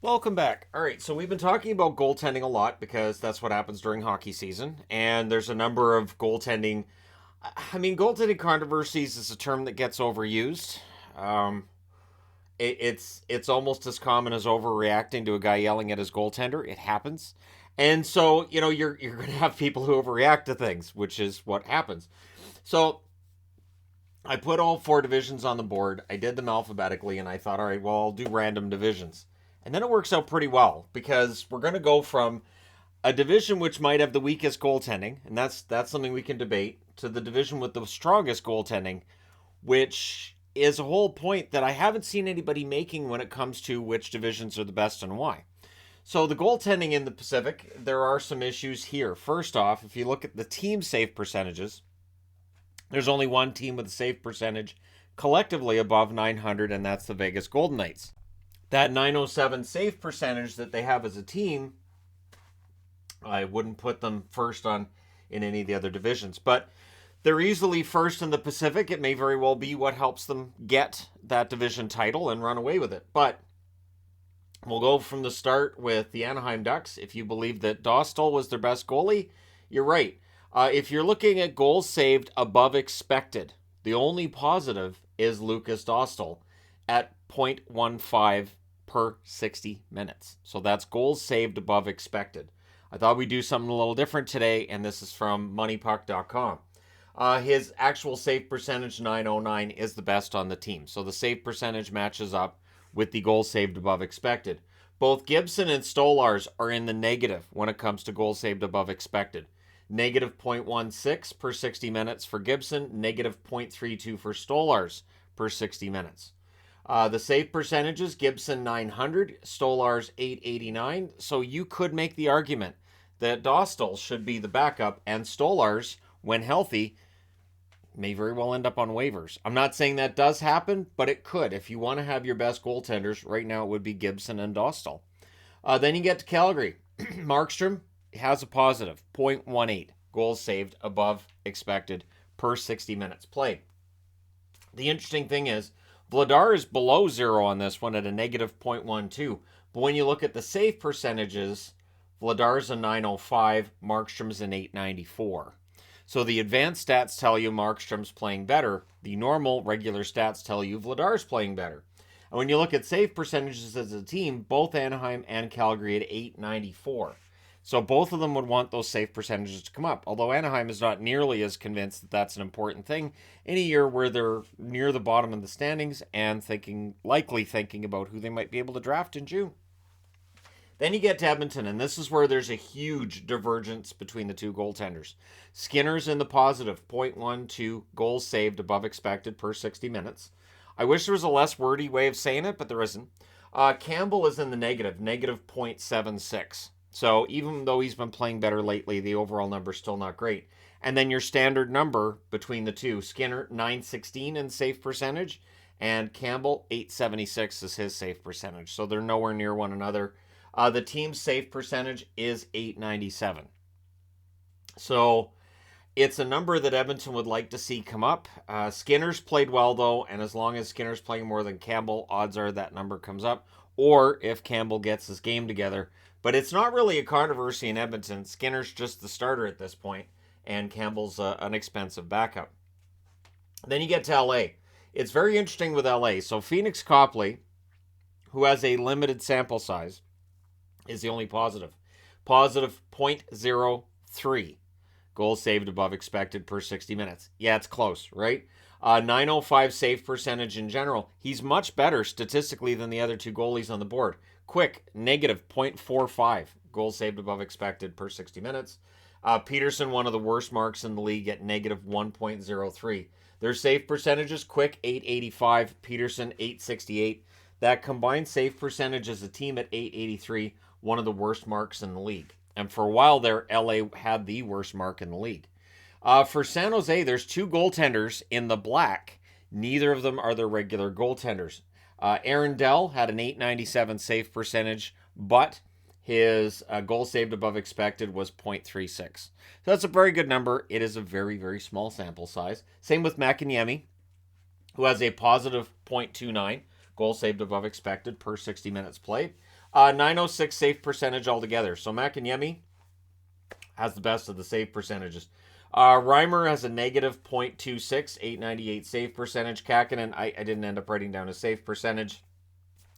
Welcome back. All right, so we've been talking about goaltending a lot because that's what happens during hockey season, and there's a number of goaltending. Goaltending controversies is a term that gets overused. Um, it's almost as common as overreacting to a guy yelling at his goaltender. It happens, and so you're going to have people who overreact to things, which is what happens. So I put all four divisions on the board. I did them alphabetically, and I thought, all right, well, I'll do random divisions. And then it works out pretty well because we're going to go from a division which might have the weakest goaltending, and that's something we can debate, to the division with the strongest goaltending, which is a whole point that I haven't seen anybody making when it comes to which divisions are the best and why. So the goaltending in the Pacific, there are some issues here. First off, if you look at the team save percentages, there's only one team with a save percentage collectively above 900, and that's the Vegas Golden Knights. That 907 save percentage that they have as a team, I wouldn't put them first on in any of the other divisions, but they're easily first in the Pacific. It may very well be what helps them get that division title and run away with it. But we'll go from the start with the Anaheim Ducks. If you believe that Dostal was their best goalie, you're right. If you're looking at goals saved above expected, the only positive is Lucas Dostal at 0.15 per 60 minutes. So that's goals saved above expected. I thought we'd do something a little different today, and this is from moneypuck.com. His actual save percentage, 909, is the best on the team. So the save percentage matches up with the goals saved above expected. Both Gibson and Stolarz are in the negative when it comes to goals saved above expected. Negative 0.16 per 60 minutes for Gibson, negative 0.32 for Stolarz per 60 minutes. The save percentages, Gibson 900, Stolarz 889. So you could make the argument that Dostal should be the backup, and Stolarz, when healthy, may very well end up on waivers. I'm not saying that does happen, but it could. If you want to have your best goaltenders, right now it would be Gibson and Dostal. Then you get to Calgary. Markstrom has a positive 0.18 goals saved above expected per 60 minutes played. The interesting thing is, Vladar is below zero on this one at a negative 0.12. But when you look at the save percentages, Vladar's a 905, Markstrom's an 894. So the advanced stats tell you Markstrom's playing better. The normal, regular stats tell you Vladar's playing better. And when you look at save percentages as a team, both Anaheim and Calgary at 894. So both of them would want those save percentages to come up. Although Anaheim is not nearly as convinced that that's an important thing in a year where they're near the bottom of the standings and likely thinking about who they might be able to draft in June. Then you get to Edmonton, and this is where there's a huge divergence between the two goaltenders. Skinner's in the positive, 0.12 goals saved above expected per 60 minutes. I wish there was a less wordy way of saying it, but there isn't. Campbell is in the negative, negative 0.76. So even though he's been playing better lately, the overall number is still not great. And then your standard number between the two, Skinner 916 in save percentage, and Campbell 876 is his save percentage. So they're nowhere near one another. The team's save percentage is 897. So it's a number that Edmonton would like to see come up. Skinner's played well, though, and as long as Skinner's playing more than Campbell, odds are that number comes up. Or if Campbell gets his game together. But it's not really a controversy in Edmonton. Skinner's just the starter at this point, and Campbell's an expensive backup. Then you get to LA. It's very interesting with LA. So Phoenix Copley, who has a limited sample size, is the only positive. Positive 0.03 goals saved above expected per 60 minutes. Yeah, it's close, right? 905 save percentage in general. He's much better statistically than the other two goalies on the board. Quick, negative 0.45 goals saved above expected per 60 minutes. Peterson, one of the worst marks in the league at negative 1.03. Their save percentages, Quick 885, Peterson 868. That combined save percentage as a team at 883, one of the worst marks in the league. And for a while there, LA had the worst mark in the league. For San Jose, there's two goaltenders in the black. Neither of them are their regular goaltenders. Aaron Dell had an 897 save percentage, but his goal saved above expected was 0.36. So that's a very good number. It is a very, very small sample size. Same with Makiniemi, who has a positive 0.29 goal saved above expected per 60 minutes played. .906 save percentage altogether. So Makanyemi has the best of the save percentages. Reimer has a negative .26, 898 save percentage. Kakinen, I didn't end up writing down a save percentage.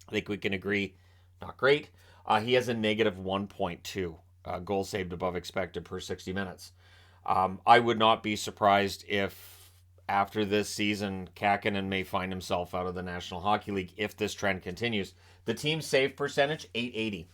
I think we can agree, not great. He has a negative 1.2 goal saved above expected per 60 minutes. I would not be surprised if after this season, Kakinen may find himself out of the National Hockey League if this trend continues. The team's save percentage, 880.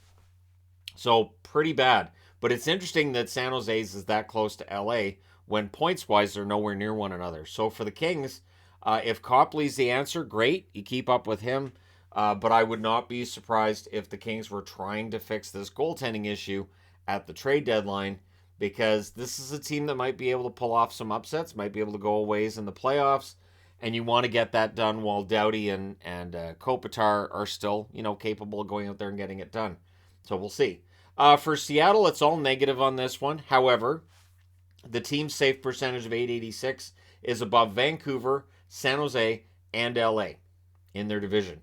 So pretty bad. But it's interesting that San Jose's is that close to LA when points-wise they're nowhere near one another. So for the Kings, if Copley's the answer, great. You keep up with him. But I would not be surprised if the Kings were trying to fix this goaltending issue at the trade deadline, because this is a team that might be able to pull off some upsets, might be able to go a ways in the playoffs, and you want to get that done while Doughty and Kopitar are still, capable of going out there and getting it done. So we'll see. For Seattle, it's all negative on this one. However, the team's save percentage of 886 is above Vancouver, San Jose, and LA in their division.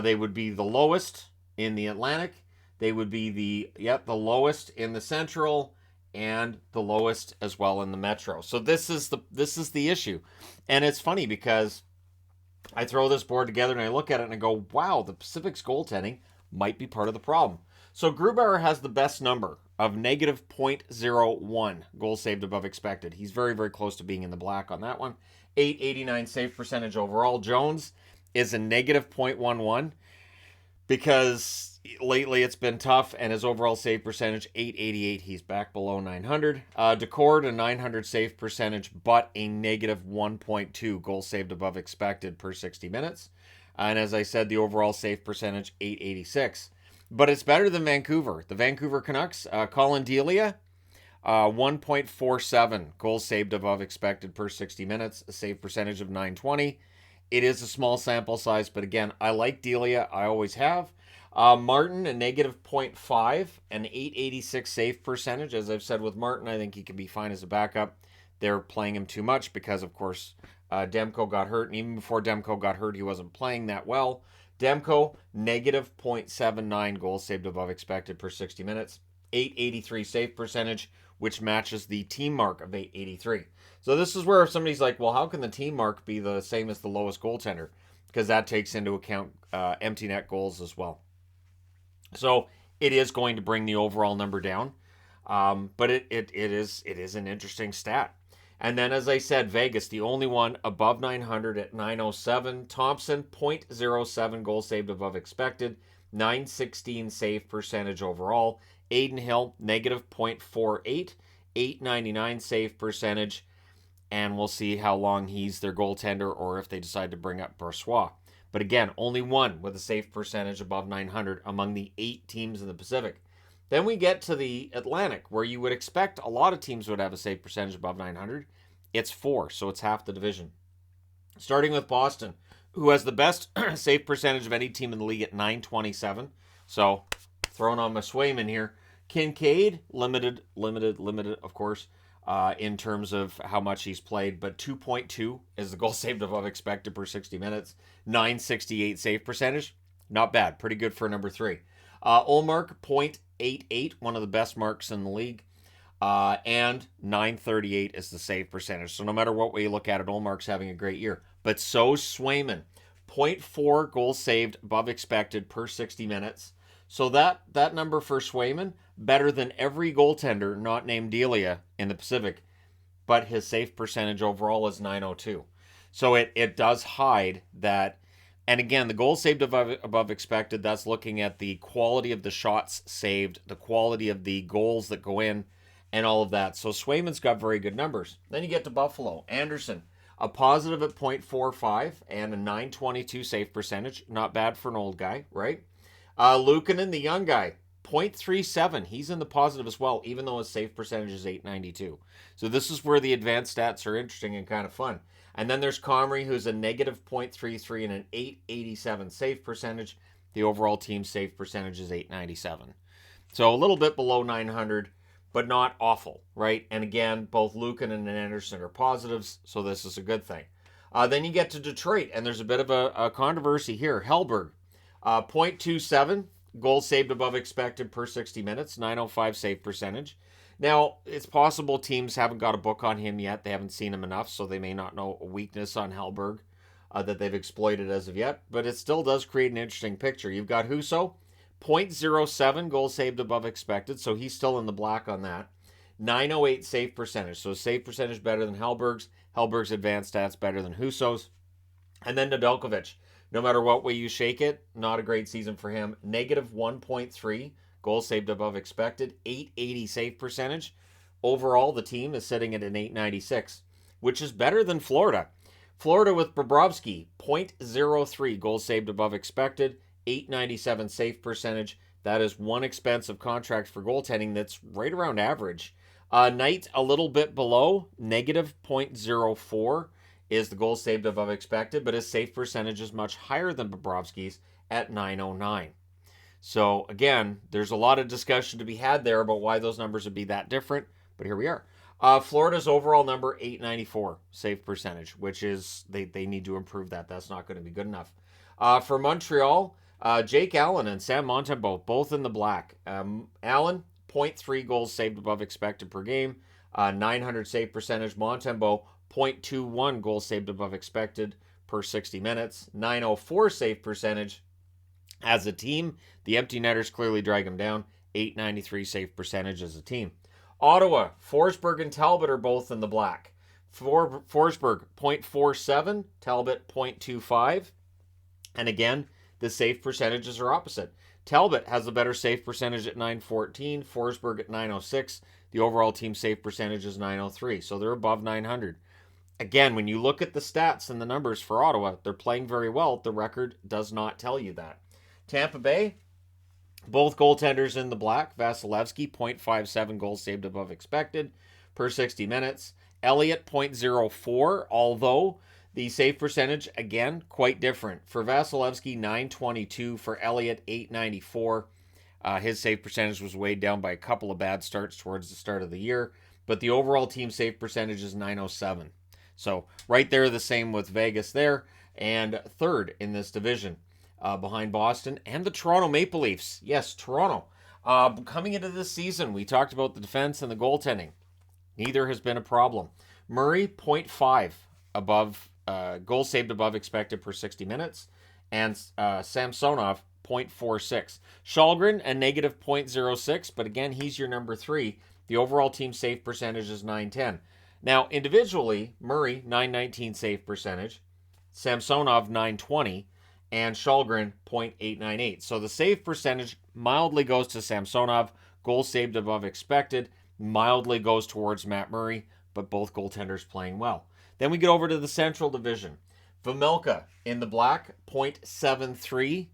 They would be the lowest in the Atlantic. They would be the lowest in the Central, and the lowest as well in the Metro. So this is the issue. And it's funny because I throw this board together and I look at it and I go, wow, the Pacific's goaltending might be part of the problem. So Grubauer has the best number of negative .01 goals saved above expected. He's very, very close to being in the black on that one. 889 save percentage overall. Jones is a negative .11 because lately it's been tough, and his overall save percentage, 888. He's back below 900. Decord, a 900 save percentage, but a negative 1.2 goals saved above expected per 60 minutes. And as I said, the overall save percentage, 886. But it's better than Vancouver. The Vancouver Canucks, Colin Delia, 1.47 goals saved above expected per 60 minutes, a save percentage of 920. It is a small sample size, but again, I like Delia. I always have. Martin, a negative .5, an 886 save percentage. As I've said with Martin, I think he can be fine as a backup. They're playing him too much because, of course, Demko got hurt. And even before Demko got hurt, he wasn't playing that well. Demko, negative .79 goals saved above expected per 60 minutes. 883 save percentage, which matches the team mark of 883. So this is where if somebody's like, well, how can the team mark be the same as the lowest goaltender? Because that takes into account empty net goals as well. So it is going to bring the overall number down, but it is an interesting stat. And then, as I said, Vegas, the only one above 900 at 907. Thompson, .07 goals saved above expected, 916 save percentage overall. Aiden Hill, negative .48, 899 save percentage, and we'll see how long he's their goaltender or if they decide to bring up Brossoit. But again, only one with a save percentage above 900 among the 8 teams in the Pacific. Then we get to the Atlantic, where you would expect a lot of teams would have a save percentage above 900. It's 4, so it's half the division. Starting with Boston, who has the best save percentage of any team in the league at 927. So, throwing on my Swayman here. Kincaid, limited, of course, in terms of how much he's played, but 2.2 is the goal saved above expected per 60 minutes. 968 save percentage. Not bad. Pretty good for number 3. Ullmark, .88, one of the best marks in the league. And 938 is the save percentage. So no matter what way you look at it, Ullmark's having a great year. But so's Swayman. 0.4 goals saved above expected per 60 minutes. So that number for Swayman, better than every goaltender not named Delia in the Pacific, but his save percentage overall is 902. So it does hide that. And again, the goals saved above expected, that's looking at the quality of the shots saved, the quality of the goals that go in, and all of that. So Swayman's got very good numbers. Then you get to Buffalo. Anderson, a positive at .45 and a 922 save percentage. Not bad for an old guy, right? Luukkonen, the young guy, .37. He's in the positive as well, even though his save percentage is 892. So this is where the advanced stats are interesting and kind of fun. And then there's Comrie, who's a negative .33 and an 887 save percentage. The overall team save percentage is 897. So a little bit below 900, but not awful, right? And again, both Luukkonen and Anderson are positives, so this is a good thing. Then you get to Detroit, and there's a bit of a controversy here. Hellberg, .27 goals saved above expected per 60 minutes, 905 save percentage. Now, it's possible teams haven't got a book on him yet. They haven't seen him enough, so they may not know a weakness on Hellberg that they've exploited as of yet. But it still does create an interesting picture. You've got Husso, 0.07 goals saved above expected, so he's still in the black on that. 908 save percentage, so save percentage better than Hellberg's. Hellberg's advanced stats better than Husso's. And then Nedeljkovic, no matter what way you shake it, not a great season for him. Negative 1.3 goals saved above expected, 880 save percentage. Overall, the team is sitting at an 896, which is better than Florida. Florida with Bobrovsky, 0.03 goals saved above expected, 897 save percentage. That is one expensive contract for goaltending that's right around average. Knight, a little bit below, negative 0.04 is the goals saved above expected, but his save percentage is much higher than Bobrovsky's at 909. So again, there's a lot of discussion to be had there about why those numbers would be that different, but here we are. Florida's overall number, 894 save percentage, which is, they need to improve that. That's not going to be good enough. For Montreal, Jake Allen and Sam Montembeault, both in the black. Allen, 0.3 goals saved above expected per game, 900 save percentage. Montembeault, 0.21 goals saved above expected per 60 minutes, 904 save percentage. As a team, the empty netters clearly drag him down, 893 save percentage as a team. Ottawa, Forsberg and Talbot are both in the black. Forsberg, 0.47, Talbot, 0.25. And again, the save percentages are opposite. Talbot has a better save percentage at 914, Forsberg at 906. The overall team save percentage is 903, so they're above 900. Again, when you look at the stats and the numbers for Ottawa, they're playing very well. The record does not tell you that. Tampa Bay, both goaltenders in the black. Vasilevsky, 0.57 goals saved above expected per 60 minutes. Elliott, 0.04, although the save percentage, again, quite different. For Vasilevsky, 922. For Elliott, 894. His save percentage was weighed down by a couple of bad starts towards the start of the year, but the overall team save percentage is 907. So right there, the same with Vegas there, and third in this division behind Boston and the Toronto Maple Leafs. Yes, Toronto. Coming into this season, we talked about the defense and the goaltending. Neither has been a problem. Murray, 0.5 above goals saved above expected per 60 minutes, and Samsonov, 0.46. Shalgren, a negative 0.06, but again, he's your number 3. The overall team save percentage is 910. Now, individually, Murray, 919 save percentage, Samsonov, 920, and Shalgren, 0.898. So the save percentage mildly goes to Samsonov. Goals saved above expected mildly goes towards Matt Murray, but both goaltenders playing well. Then we get over to the Central Division. Vejmelka in the black, 0.73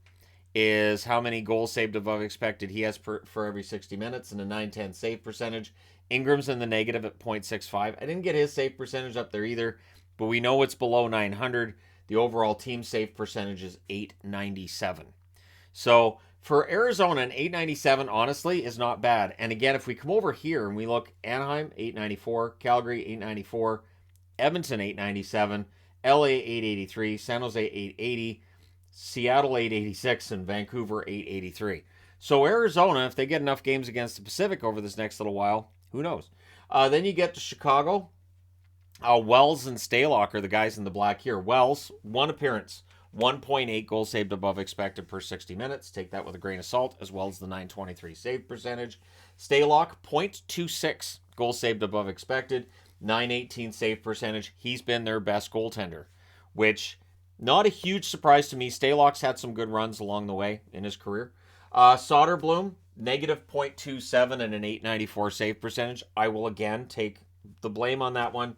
is how many goals saved above expected he has for every 60 minutes, and a 910 save percentage. Ingram's in the negative at 0.65. I didn't get his save percentage up there either, but we know it's below 900. The overall team save percentage is 897. So for Arizona, an 897, honestly, is not bad. And again, if we come over here and we look, Anaheim, 894, Calgary, 894, Edmonton, 897, LA, 883, San Jose, 880, Seattle, 886, and Vancouver, 883. So Arizona, if they get enough games against the Pacific over this next little while, who knows? Then you get to Chicago. Wells and Stalock are the guys in the black here. Wells, one appearance, 1.8 goals saved above expected per 60 minutes. Take that with a grain of salt, as well as the 923 save percentage. Stalock, 0.26 goals saved above expected, 918 save percentage. He's been their best goaltender, which, not a huge surprise to me. Stalock's had some good runs along the way in his career. Soderblom, negative 0.27 and an 894 save percentage. I will again take the blame on that one.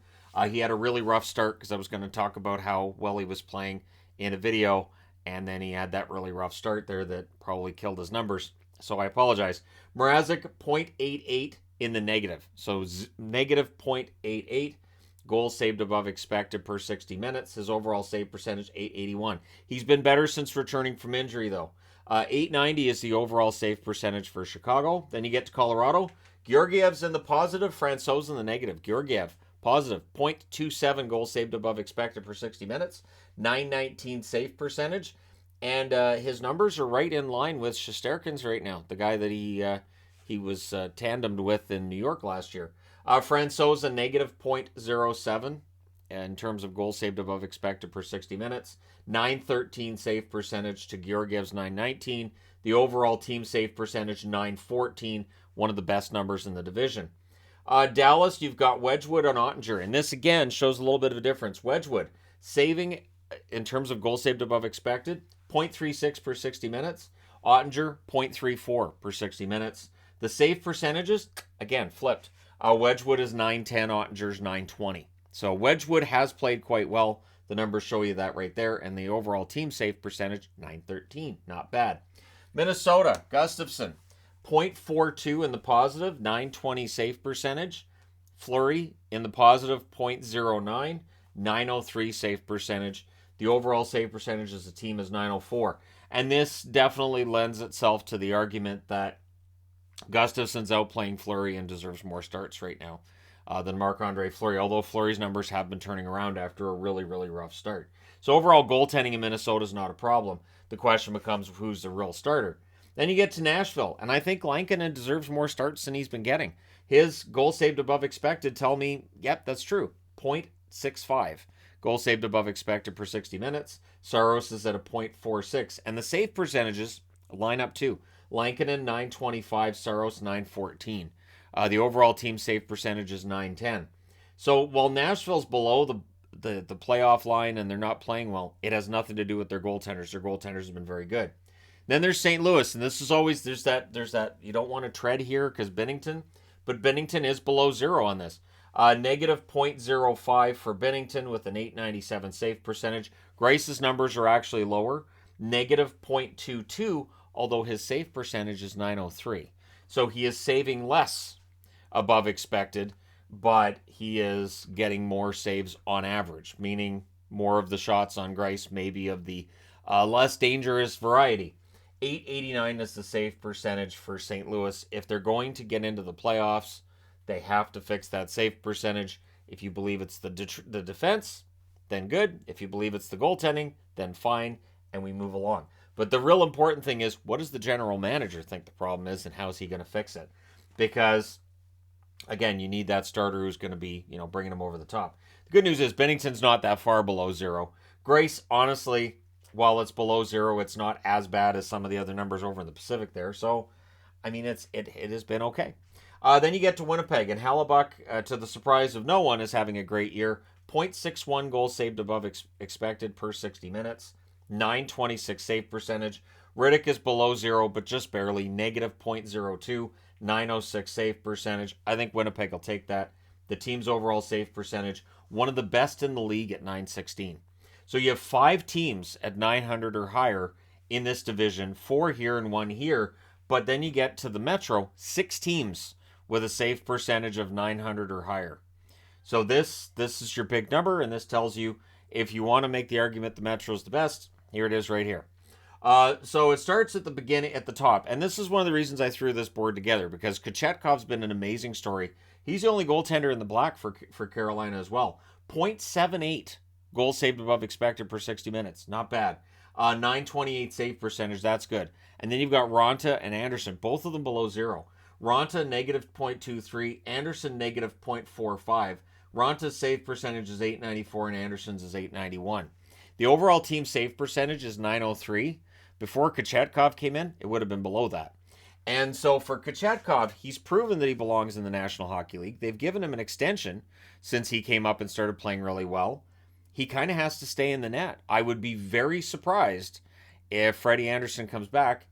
He had a really rough start because I was going to talk about how well he was playing in a video, and then he had that really rough start there that probably killed his numbers. So I apologize. Mrazek, 0.88 in the negative. So negative 0.88 goals saved above expected per 60 minutes. His overall save percentage, 881. He's been better since returning from injury, though. 890 is the overall save percentage for Chicago. Then you get to Colorado. Georgiev's in the positive. Francouz in the negative. Georgiev, positive. 0.27 goals saved above expected per 60 minutes. 919 save percentage. And his numbers are right in line with Shesterkin's right now, the guy that he was tandemed with in New York last year. Francouz a negative .07 in terms of goals saved above expected per 60 minutes. 913 save percentage to Georgiev's 919. The overall team save percentage 914, one of the best numbers in the division. Dallas, you've got Wedgwood on Ottinger, and this again shows a little bit of a difference. Wedgwood saving in terms of goals saved above expected, 0.36 per 60 minutes. Ottinger, 0.34 per 60 minutes. The save percentages, again, flipped. Wedgwood is 910, Ottinger's 920. So Wedgwood has played quite well. The numbers show you that right there. And the overall team save percentage, 913. Not bad. Minnesota, Gustafsson, 0.42 in the positive, 920 save percentage. Fleury in the positive, 0.09, 903 save percentage. The overall save percentage as a team is 904. And this definitely lends itself to the argument that Gustafsson's outplaying Fleury and deserves more starts right now than Marc-Andre Fleury, although Fleury's numbers have been turning around after a really, really rough start. So overall, goaltending in Minnesota is not a problem. The question becomes who's the real starter. Then you get to Nashville, and I think Lankinen deserves more starts than he's been getting. His goal saved above expected tell me, yep, that's true, 0.65. Goal saved above expected per 60 minutes. Saros is at a 0.46. And the save percentages line up too. Lankinen 925, Saros 914. The overall team save percentage is 910. So while Nashville's below the playoff line and they're not playing well, it has nothing to do with their goaltenders. Their goaltenders have been very good. Then there's St. Louis, and this is always there's that you don't want to tread here because Binnington, but Binnington is below zero on this. Negative 0.05 for Binnington with an 897 save percentage. Grice's numbers are actually lower, negative 0.22, although his save percentage is 903. So he is saving less above expected, but he is getting more saves on average, meaning more of the shots on Grice may be of the less dangerous variety. 889 is the save percentage for St. Louis. If they're going to get into the playoffs, they have to fix that save percentage. If you believe it's the defense, then good. If you believe it's the goaltending, then fine, and we move along. But the real important thing is, what does the general manager think the problem is, and how is he going to fix it? Because, again, you need that starter who's going to be, bringing him over the top. The good news is Binnington's not that far below zero. Grace, honestly, while it's below zero, it's not as bad as some of the other numbers over in the Pacific there. So, I mean, it has been okay. Then you get to Winnipeg, and Hellebuck, to the surprise of no one, is having a great year. 0.61 goals saved above expected per 60 minutes. 926 save percentage. Riddick is below zero, but just barely. Negative 0.02. 906 save percentage. I think Winnipeg will take that. The team's overall save percentage, one of the best in the league at 916. So you have 5 teams at 900 or higher in this division, 4 here and 1 here. But then you get to the Metro, 6 teams with a save percentage of 900 or higher. So this is your big number, and this tells you if you want to make the argument the Metro's the best, here it is right here. So it starts at the beginning, at the top, and this is one of the reasons I threw this board together, because Kochetkov's been an amazing story. He's the only goaltender in the black for Carolina as well. 0.78 goals saved above expected per 60 minutes. Not bad. 928 save percentage, that's good. And then you've got Ronta and Anderson, both of them below zero. Ronta negative 0.23, Anderson negative 0.45. Ronta's save percentage is 894 and Anderson's is 891. The overall team save percentage is 903. Before Kochetkov came in, it would have been below that. And so for Kochetkov, he's proven that he belongs in the National Hockey League. They've given him an extension since he came up and started playing really well. He kind of has to stay in the net. I would be very surprised if Freddie Anderson comes back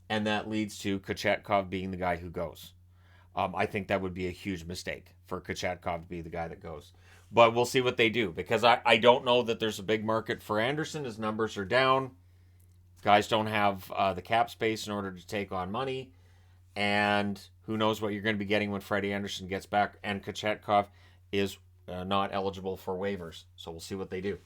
and that leads to Kochetkov being the guy who goes. I think that would be a huge mistake for Kochetkov to be the guy that goes. But we'll see what they do, because I don't know that there's a big market for Anderson. His numbers are down. Guys don't have the cap space in order to take on money. And who knows what you're going to be getting when Freddie Anderson gets back. And Kochetkov is not eligible for waivers. So we'll see what they do.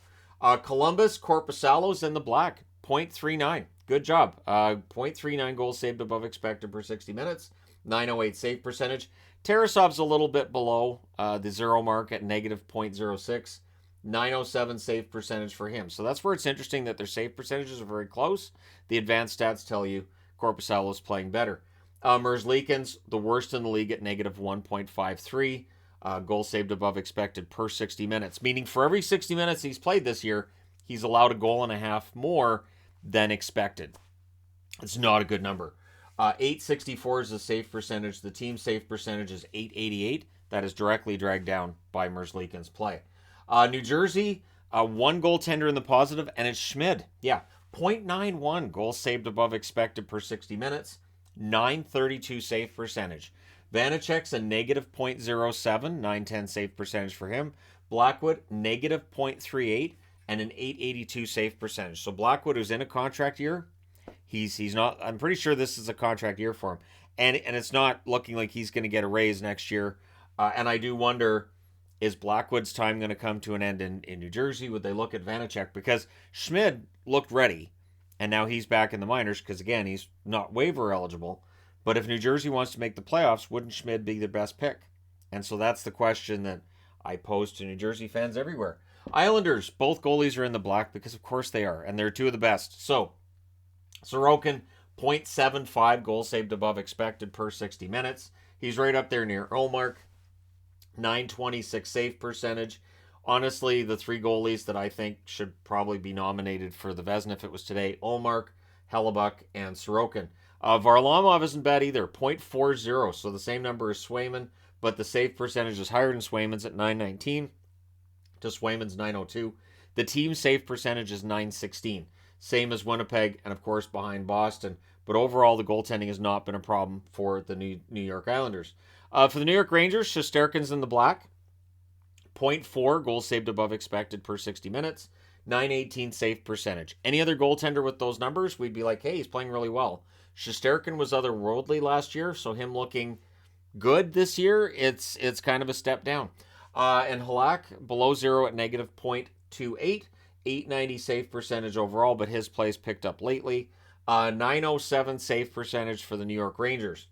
Columbus, Korpisalo's in the black. 0.39. Good job. 0.39 goals saved above expected per 60 minutes. 908 save percentage. Tarasov's a little bit below the zero mark at negative 0.06. .907 save percentage for him. So that's where it's interesting that their save percentages are very close. The advanced stats tell you Korpisalo is playing better. Merzlikins, the worst in the league at negative 1.53. Goal saved above expected per 60 minutes, meaning for every 60 minutes he's played this year, he's allowed a goal and a half more than expected. It's not a good number. 864 is the save percentage. The team save percentage is 888. That is directly dragged down by Merzlikins' play. New Jersey, one goaltender in the positive, and it's Schmid. Yeah, .91 goals saved above expected per 60 minutes. 932 save percentage. Vanacek's a negative .07, 910 save percentage for him. Blackwood, negative .38 and an 882 save percentage. So Blackwood, who's in a contract year, he's not. I'm pretty sure this is a contract year for him, and it's not looking like he's going to get a raise next year. And I do wonder, is Blackwood's time going to come to an end in New Jersey? Would they look at Vanacek? Because Schmid looked ready, and now he's back in the minors because, again, he's not waiver eligible. But if New Jersey wants to make the playoffs, wouldn't Schmid be their best pick? And so that's the question that I pose to New Jersey fans everywhere. Islanders, both goalies are in the black because, of course, they are, and they're two of the best. So, Sorokin, .75 goals saved above expected per 60 minutes. He's right up there near Ullmark. 926 save percentage. Honestly, the three goalies that I think should probably be nominated for the Vezina if it was today, Ullmark, Hellebuck, and Sorokin. Varlamov isn't bad either, .40, so the same number as Swayman, but the save percentage is higher than Swayman's at 919 to Swayman's 902. The team save percentage is 916, same as Winnipeg, and of course behind Boston. But overall, the goaltending has not been a problem for the New York Islanders. For the New York Rangers, Shesterkin's in the black. .4 goals saved above expected per 60 minutes. 918 save percentage. Any other goaltender with those numbers, we'd be like, hey, he's playing really well. Shesterkin was otherworldly last year, so him looking good this year, it's kind of a step down. And Halak, below zero at negative .28. 890 save percentage overall, but his play's picked up lately. 907 save percentage for the New York Rangers.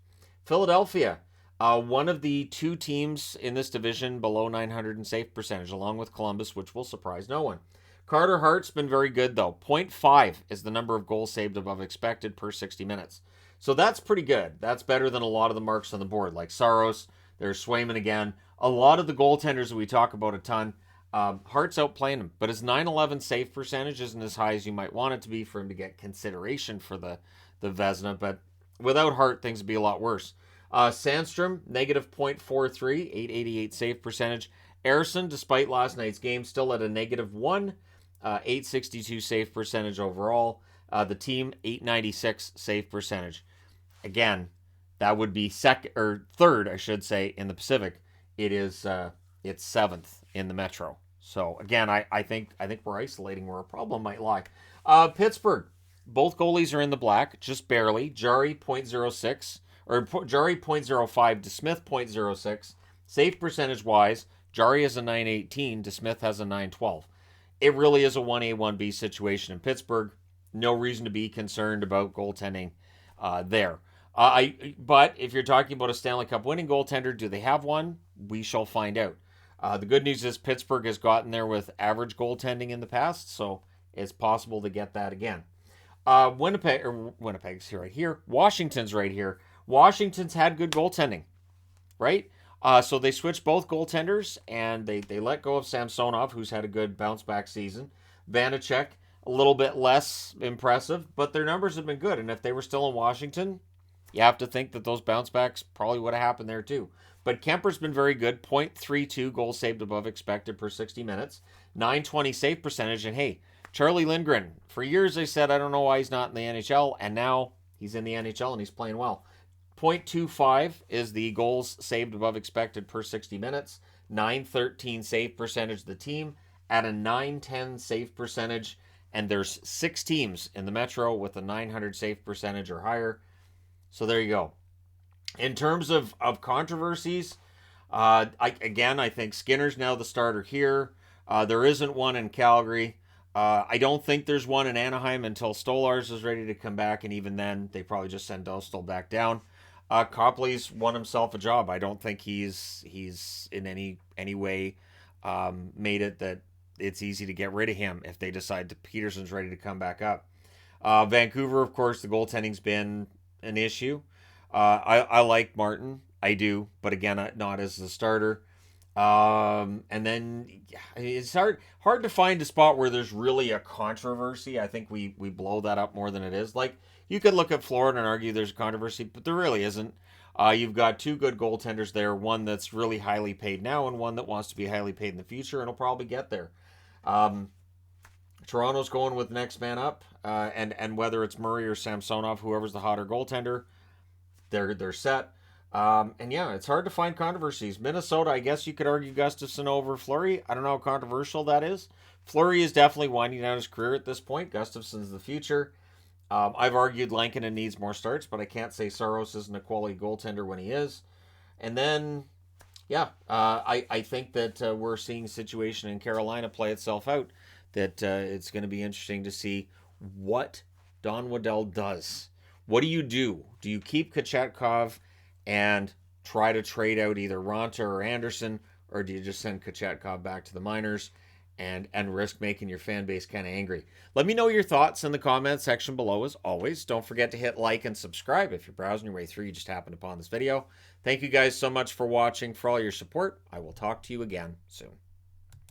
Philadelphia, one of the two teams in this division below 900 in save percentage, along with Columbus, which will surprise no one. Carter Hart's been very good, though. .5 is the number of goals saved above expected per 60 minutes. So that's pretty good. That's better than a lot of the marks on the board, like Saros, there's Swayman again. A lot of the goaltenders that we talk about a ton, Hart's outplaying him, but his 911 save percentage isn't as high as you might want it to be for him to get consideration for the Vezina, but without Hart, things would be a lot worse. Sandstrom, negative .43, 888 save percentage. Ersson, despite last night's game, still at a negative 1, 862 save percentage overall. The team, 896 save percentage. Again, that would be third, I should say, in the Pacific. It's seventh in the Metro. So again, I think we're isolating where a problem might lie. Pittsburgh, both goalies are in the black, just barely. Jari .06 or Jari .05 to Smith .06. Save percentage wise, Jari has a 918, DeSmith has a 912. It really is a 1A, 1B situation in Pittsburgh. No reason to be concerned about goaltending there. But if you're talking about a Stanley Cup winning goaltender, do they have one? We shall find out. The good news is Pittsburgh has gotten there with average goaltending in the past, so it's possible to get that again. Winnipeg's right here. Washington's right here. Washington's had good goaltending, right? So they switched both goaltenders, and they let go of Samsonov, who's had a good bounce-back season. Vanacek, a little bit less impressive, but their numbers have been good. And if they were still in Washington, you have to think that those bounce-backs probably would have happened there too. But Kemper's been very good, .32 goals saved above expected per 60 minutes, 920 save percentage, and hey, Charlie Lindgren, for years they said, I don't know why he's not in the NHL, and now he's in the NHL and he's playing well. .25 is the goals saved above expected per 60 minutes, 913 save percentage of the team, at a 910 save percentage, and there's 6 teams in the Metro with a 900 save percentage or higher. So there you go. In terms of controversies, I think Skinner's now the starter here. There isn't one in Calgary. I don't think there's one in Anaheim until Stolarz is ready to come back, and even then, they probably just send Dostal back down. Copley's won himself a job. I don't think he's in any way made it that it's easy to get rid of him if they decide that Peterson's ready to come back up. Vancouver, of course, the goaltending's been an issue. I like Martin, I do, but again, not as the starter. And then it's hard to find a spot where there's really a controversy. I think we blow that up more than it is. Like, you could look at Florida and argue there's a controversy, but there really isn't. You've got two good goaltenders there, one that's really highly paid now and one that wants to be highly paid in the future, and will probably get there. Um, Toronto's going with next man up, and whether it's Murray or Samsonov, whoever's the hotter goaltender, they're set. And yeah, it's hard to find controversies. Minnesota, I guess you could argue Gustafsson over Fleury. I don't know how controversial that is. Fleury is definitely winding down his career at this point. Gustafsson's the future. I've argued Lankinen needs more starts, but I can't say Saros isn't a quality goaltender when he is. And then, yeah, I think that we're seeing a situation in Carolina play itself out. That it's going to be interesting to see what Don Waddell does. What do you do? Do you keep Kochetkov and try to trade out either Ronta or Anderson, or do you just send Kochetkov back to the minors and risk making your fan base kind of angry? Let me know your thoughts in the comments section below. As always, don't forget to hit like and subscribe if you're browsing your way through, you just happened upon this video. Thank you guys so much for watching, for all your support. I will talk to you again soon.